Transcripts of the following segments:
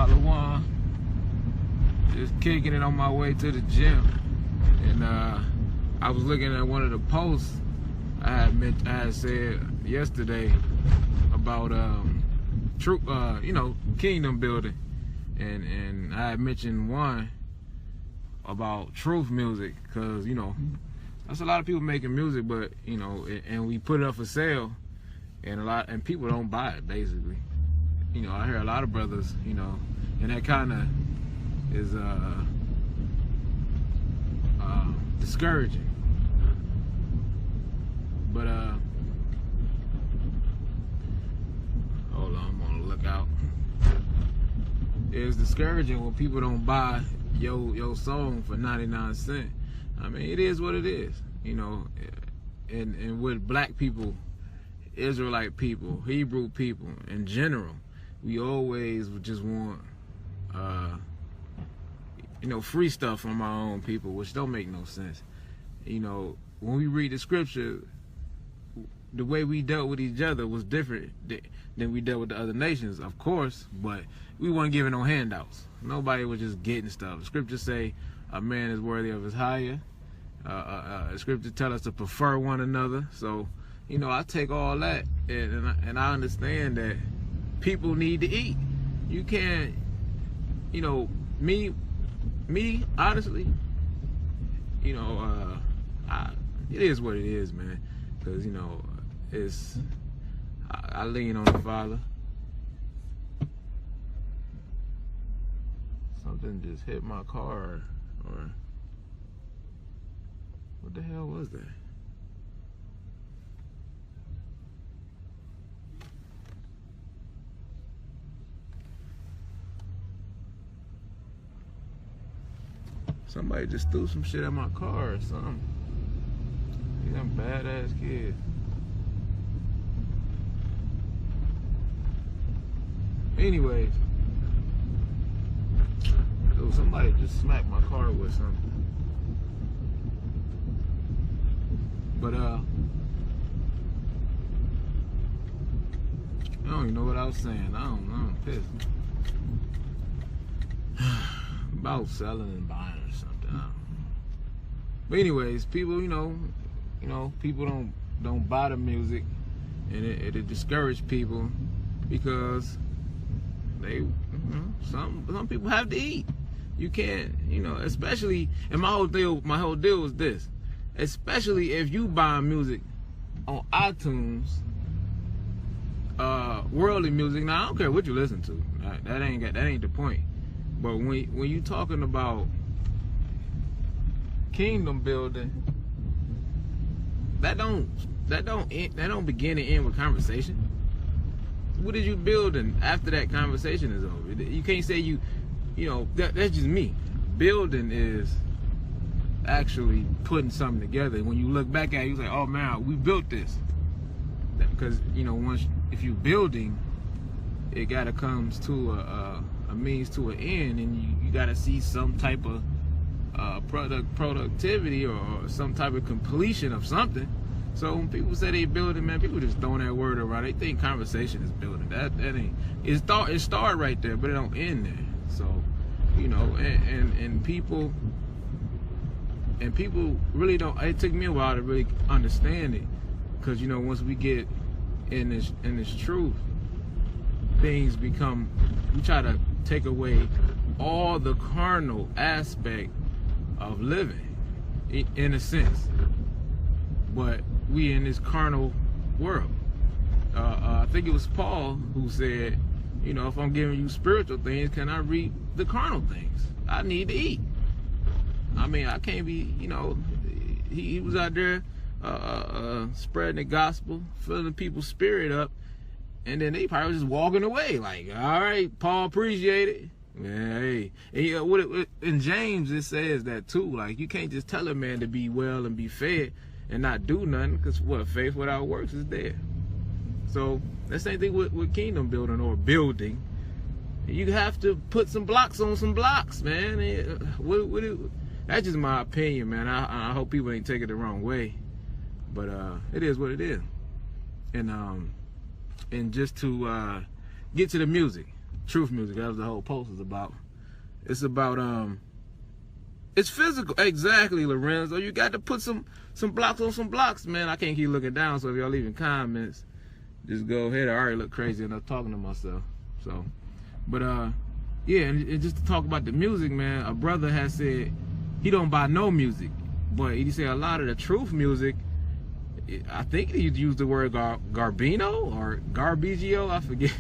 Shalom. Just kicking it on my way to the gym, and I was looking at one of the posts I had said yesterday about kingdom building, and I had mentioned one about truth music, because that's a lot of people making music, but and we put it up for sale, and people don't buy it basically. I hear a lot of brothers, and that kind of is discouraging. But hold on, I'm on the lookout. It's discouraging when people don't buy your song for 99 cents. I mean, it is what it is, and with black people, Israelite people, Hebrew people in general, we always just want free stuff from our own people, which don't make no sense. When we read the scripture, the way we dealt with each other was different than we dealt with the other nations, of course, but we weren't giving no handouts. Nobody was just getting stuff. The scriptures say a man is worthy of his hire. The scriptures tell us to prefer one another. So, I take all that, and I understand that people need to eat. You can't, me honestly, it is what it is, man. Because I lean on the Father. Something just hit my car, or what the hell was that? Somebody just threw some shit at my car or something. These them badass kids. Anyways, so somebody just smacked my car with something. But I don't even know what I was saying. I'm pissed. About selling and buying or something. But anyways, people, people don't buy the music, and it discourages people because they, some people have to eat. You can't, especially, and my whole deal was this, especially if you buy music on iTunes, worldly music. Now I don't care what you listen to. That ain't the point. But when you talking about kingdom building, that don't begin and end with conversation. What is you building after that conversation is over? You can't say that's just me. Building is actually putting something together. When you look back at it, you say, oh man, we built this. Because if you building, it gotta comes to a means to an end, and you gotta see some type of productivity or some type of completion of something. So when people say they building, man, people just throwing that word around. They think conversation is building. That ain't. It start right there, but it don't end there. So, and people really don't. It took me a while to really understand it, because once we get in this truth, things become. We try to take away all the carnal aspect of living, in a sense. But we in this carnal world. I think it was Paul who said, if I'm giving you spiritual things, can I reap the carnal things? I need to eat. I mean, I can't be, he was out there spreading the gospel, filling people's spirit up, and then they probably was just walking away like, all right, Paul, appreciate it. Yeah, hey. In James it says that too. Like, you can't just tell a man to be well and be fed and not do nothing, because faith without works is dead. So the same thing with kingdom building or building. You have to put some blocks on some blocks, man. That's just my opinion, man. I hope people ain't take it the wrong way, but it is what it is. And just to get to the music, truth music. That was the whole post is about. It's about it's physical. Exactly, Lorenzo. You got to put some blocks on some blocks, man. I can't keep looking down, so if y'all leaving comments, just go ahead. I already look crazy enough talking to myself. So, but yeah, and just to talk about the music, man, a brother has said he don't buy no music, but he said a lot of the truth music, I think he used the word garbino or garbigio, I forget.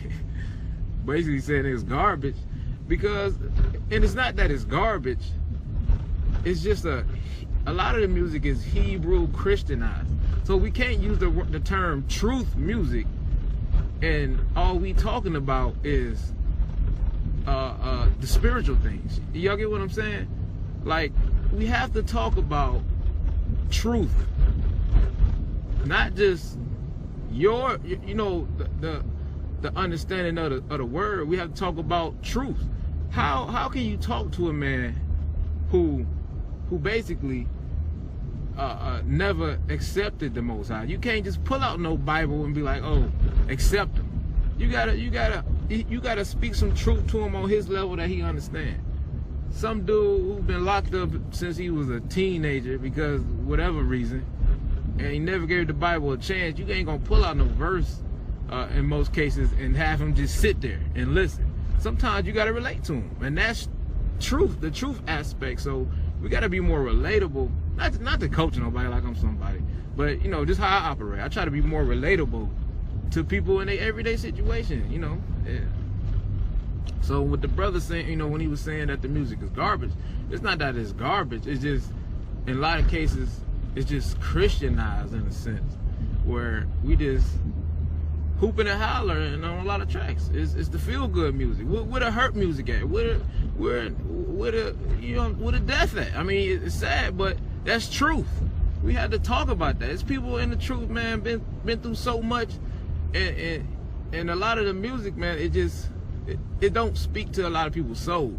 Basically saying it's garbage, because, and it's not that it's garbage, it's just a lot of the music is Hebrew Christianized. So we can't use the term truth music and all we talking about is the spiritual things. Y'all get what I'm saying? Like, we have to talk about truth, not just your, you know, the understanding of the word. We have to talk about truth. How can you talk to a man who basically never accepted the Most High? You can't just pull out no Bible and be like, oh, accept him. You gotta speak some truth to him on his level that he understands. Some dude who's been locked up since he was a teenager because whatever reason, and he never gave the Bible a chance, you ain't gonna pull out no verse in most cases and have him just sit there and listen. Sometimes you gotta relate to him, and that's truth, the truth aspect. So we gotta be more relatable. Not to coach nobody like I'm somebody, but you know, just how I operate. I try to be more relatable to people in their everyday situation, you know. Yeah. So with the brother saying, you know, when he was saying that the music is garbage, it's not that it's garbage. It's just, in a lot of cases, it's just Christianized in a sense, where we just hooping and hollering on a lot of tracks. It's the feel good music. Where the hurt music at? Where the death at? I mean, it's sad, but that's truth. We had to talk about that. It's people in the truth, man, been through so much, and a lot of the music, man, it don't speak to a lot of people's soul.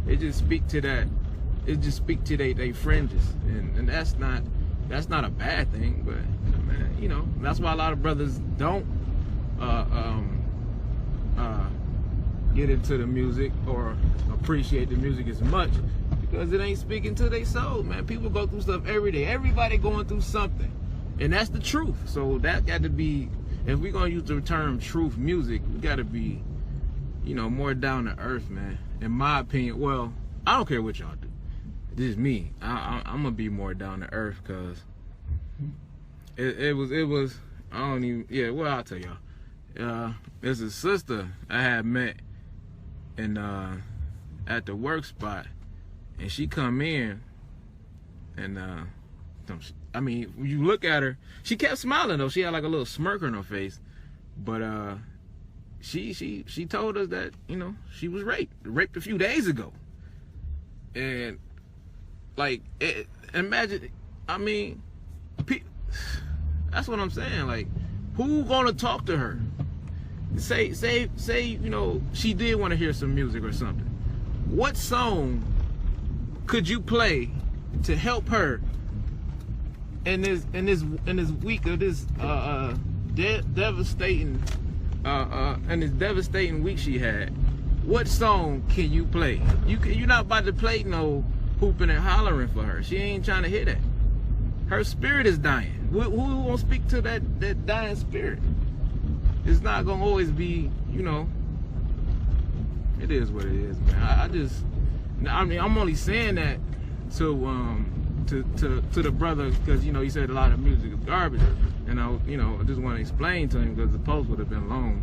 It just speak to that. It just speak to they fringes, and that's not a bad thing. But man, you know, that's why a lot of brothers don't get into the music or appreciate the music as much, because it ain't speaking to their soul, man. People go through stuff every day. Everybody going through something, and that's the truth. So that got to be, if we're gonna use the term truth music, we got to be, you know, more down to earth, man. In my opinion, well, I don't care what y'all do. This is me. I'm gonna be more down to earth, cause it was. I don't even. Yeah. Well, I'll tell y'all. There's a sister I had met in at the work spot, and she come in, and I mean, when you look at her, she kept smiling though. She had like a little smirk on her face, but she told us that, you know, she was raped a few days ago, and like, imagine, I mean, that's what I'm saying. Like, who gonna talk to her? Say, you know, she did want to hear some music or something. What song could you play to help her in this week of this devastating and this devastating week she had? What song can you play? You're not about to play no hooping and hollering for her. She ain't trying to hear that. Her spirit is dying. Who gonna speak to that dying spirit? It's not gonna always be, you know. It is what it is, man. I mean, I'm only saying that to the brother, because, you know, he said a lot of music is garbage, and I just want to explain to him, because the post would have been long,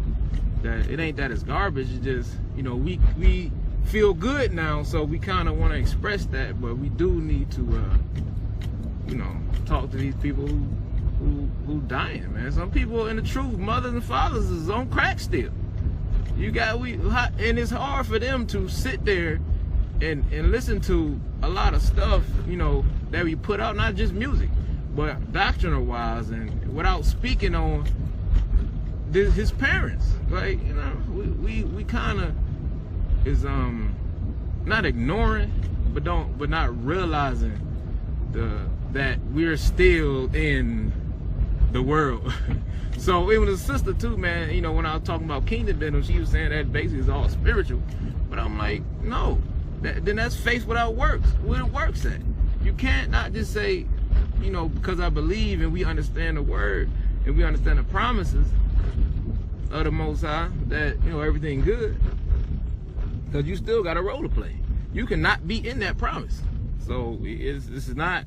that it ain't that it's garbage. It's just, you know, we feel good now, so we kind of want to express that, but we do need to you know, talk to these people who dying, man. Some people in the truth, mothers and fathers, is on crack still. And it's hard for them to sit there and listen to a lot of stuff, you know, that we put out, not just music, but doctrinal wise, and without speaking on his parents. Like, you know, we kind of is not ignoring, but not realizing that we're still in the world. So it was a sister too, man. You know, when I was talking about kingdom building, she was saying that basically is all spiritual. But I'm like, no, then that's faith without works. Where the works at? You can't not just say, you know, because I believe and we understand the word and we understand the promises of the Most High that, you know, everything good. Because you still got a role to play. You cannot be in that promise. So this is not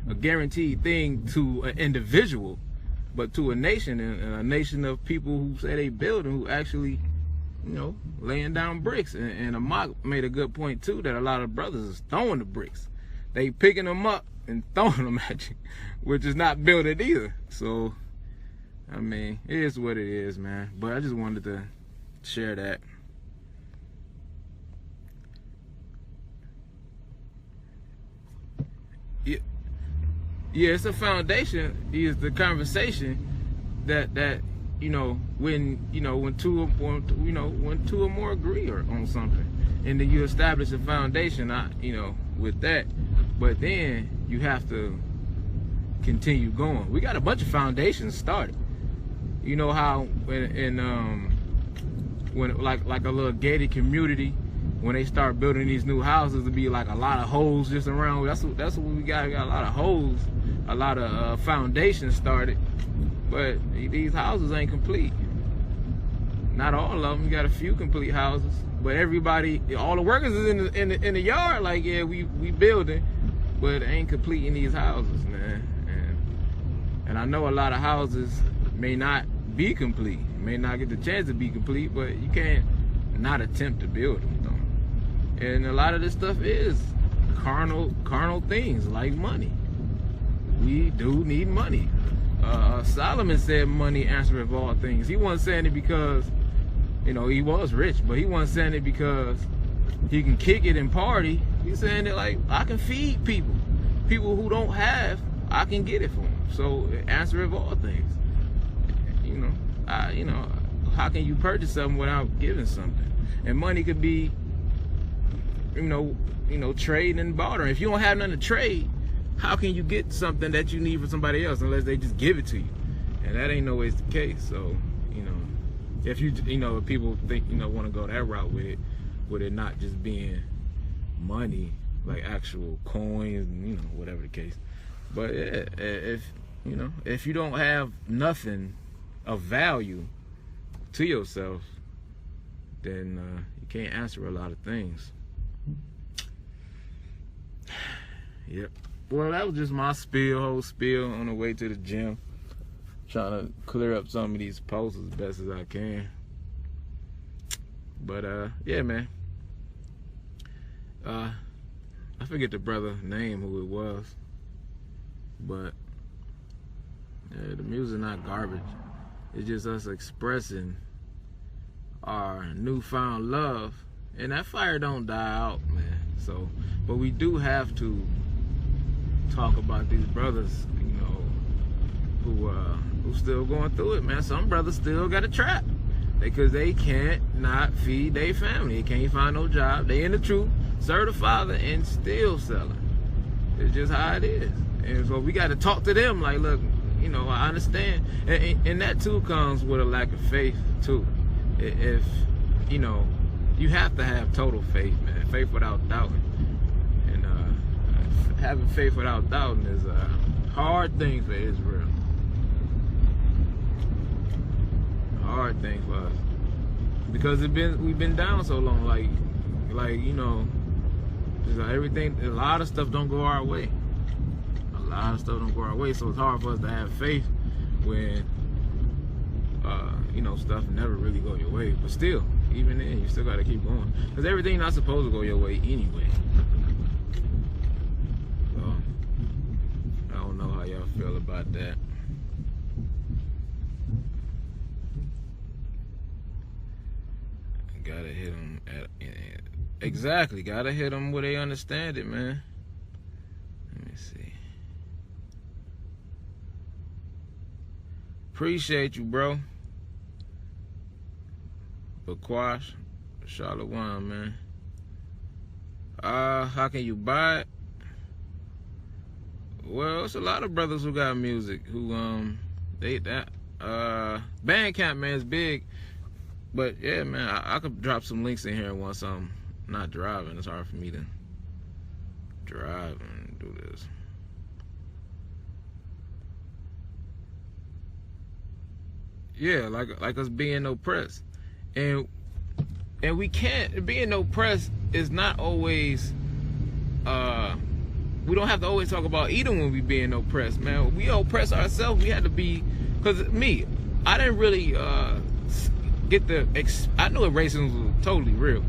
a guaranteed thing to an individual, but to a nation, and a nation of people who say they building, who actually, you know, laying down bricks. And Amak made a good point too, that a lot of brothers is throwing the bricks. They picking them up and throwing them at you, which is not building either. So, I mean, it is what it is, man. But I just wanted to share that. Yeah, it's a foundation. Is the conversation that you know, when two or more agree on something, and then you establish a foundation, you know, with that. But then you have to continue going. We got a bunch of foundations started. You know how when like a little gated community, when they start building these new houses, it'll be like a lot of holes just around. That's what we got. We got a lot of holes, a lot of foundations started, but these houses ain't complete. Not all of them. You got a few complete houses, but everybody, all the workers is in the yard. Like, yeah, we building, but it ain't completing these houses, man. And I know a lot of houses may not be complete, may not get the chance to be complete, but you can't not attempt to build them, though. And a lot of this stuff is carnal things like money. We do need money. Solomon said money answereth all things. He wasn't saying it because, you know, he was rich, but he wasn't saying it because he can kick it and party. He's saying it like, I can feed people who don't have, I can get it for them. So it answereth all things. You know, how can you purchase something without giving something? And money could be, you know, trade and barter. If you don't have nothing to trade, how can you get something that you need for somebody else unless they just give it to you? And that ain't always the case. So, you know, if if people think, you know, want to go that route with it not just being money, like actual coins, you know, whatever the case. But yeah, if you don't have nothing of value to yourself, then you can't answer a lot of things. Yep. Well, that was just my whole spiel on the way to the gym. Trying to clear up some of these posts as best as I can. But yeah, man. I forget the brother's name, who it was. But yeah, the music not garbage. It's just us expressing our newfound love, and that fire don't die out, man. So, but we do have to talk about these brothers, you know, who still going through it, man. Some brothers still got a trap because they can't not feed their family. They can't find no job. They in the truth, serve the Father, and still selling. It's just how it is. And so we got to talk to them like, look, you know, I understand. And that too comes with a lack of faith too. If, you know, you have to have total faith, man. Faith without doubting. And having faith without doubting is a hard thing for Israel. Hard thing for us. Because we've been down so long, like you know, just everything, a lot of stuff don't go our way. A lot of stuff don't go our way, so it's hard for us to have faith when you know, stuff never really go your way. But still, even then, you still gotta keep going, because everything not supposed to go your way anyway. So I don't know how y'all feel about that. Gotta hit them exactly. Gotta hit them where they understand it, man. Let me see. Appreciate you, bro. Bakwash, Shalom, man. How can you buy it? Well, it's a lot of brothers who got music who Bandcamp, man, is big. But yeah, man, I could drop some links in here once I'm not driving. It's hard for me to drive and do this. Yeah, like us being oppressed, and we can't, being oppressed is not always. We don't have to always talk about Edom when we being oppressed, man. We oppress ourselves. We had to be, cause I didn't really get I knew racism was totally real,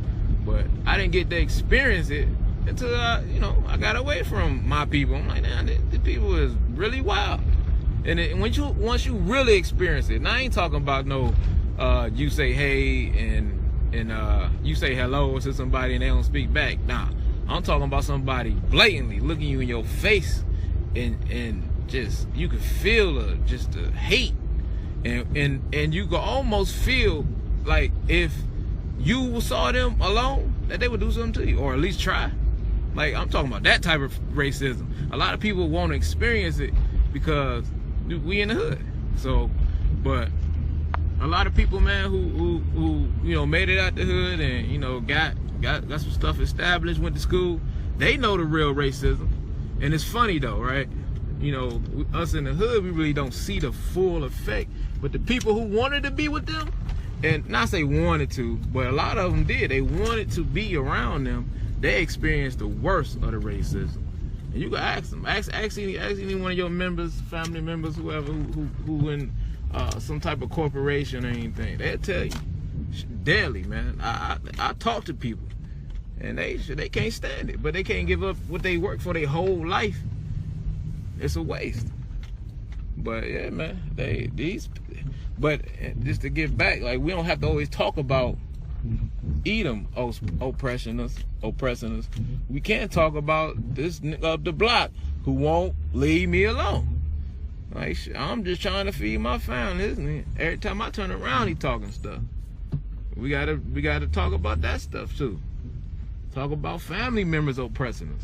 but I didn't get to experience it until I got away from my people. I'm like, man, the people is really wild. And once you really experience it, and I ain't talking about no, you say hey and you say hello to somebody and they don't speak back. Nah, I'm talking about somebody blatantly looking you in your face and just, you can feel the hate, and you can almost feel like if you saw them alone that they would do something to you, or at least try. Like, I'm talking about that type of racism. A lot of people won't experience it because we in the hood. So, but a lot of people, man, who made it out the hood and got some stuff established, went to school, they know the real racism. And it's funny though, right? Us in the hood, we really don't see the full effect. But the people who wanted to be with them, and not say wanted to, but a lot of them did. They wanted to be around them. They experienced the worst of the racism. And you can ask them. Ask any one of your members, family members, whoever, who in some type of corporation or anything. They'll tell you daily, man. I talk to people, and they can't stand it, but they can't give up what they worked for their whole life. It's a waste. But yeah, man, but just to get back, like, we don't have to always talk about Edom oppressing us. We can't talk about this nigga up the block who won't leave me alone. Like, I'm just trying to feed my family, isn't it? Every time I turn around, he talking stuff. We gotta talk about that stuff too. Talk about family members oppressing us.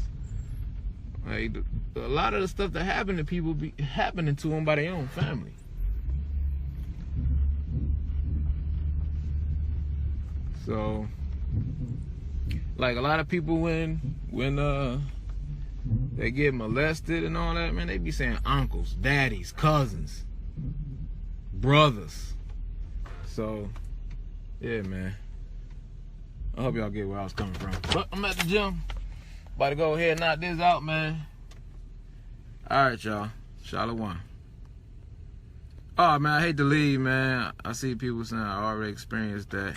Like, a lot of the stuff that happen to people be happening to them by their own family. So, like, a lot of people when they get molested and all that, man, they be saying uncles, daddies, cousins, brothers. So, yeah, man. I hope y'all get where I was coming from. But I'm at the gym. About to go ahead and knock this out, man. Alright, y'all. Shalom. Oh, man, I hate to leave, man. I see people saying I already experienced that.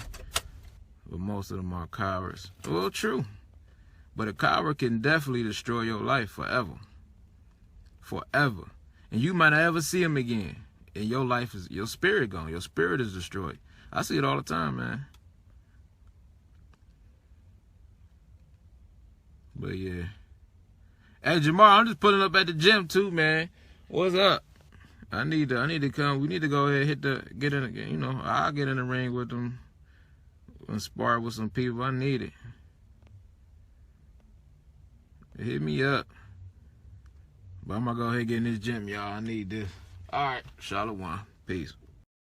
But most of them are cowards. Well, true. But a coward can definitely destroy your life forever. Forever. And you might not ever see him again. And your life is, your spirit gone. Your spirit is destroyed. I see it all the time, man. But yeah. Hey, Jamar, I'm just pulling up at the gym too, man. What's up? I need to come. We need to go ahead and get in, I'll get in the ring with them and spar with some people. I need it. Hit me up. But I'm gonna go ahead and get in this gym, y'all. I need this. All right. Shalom. Peace.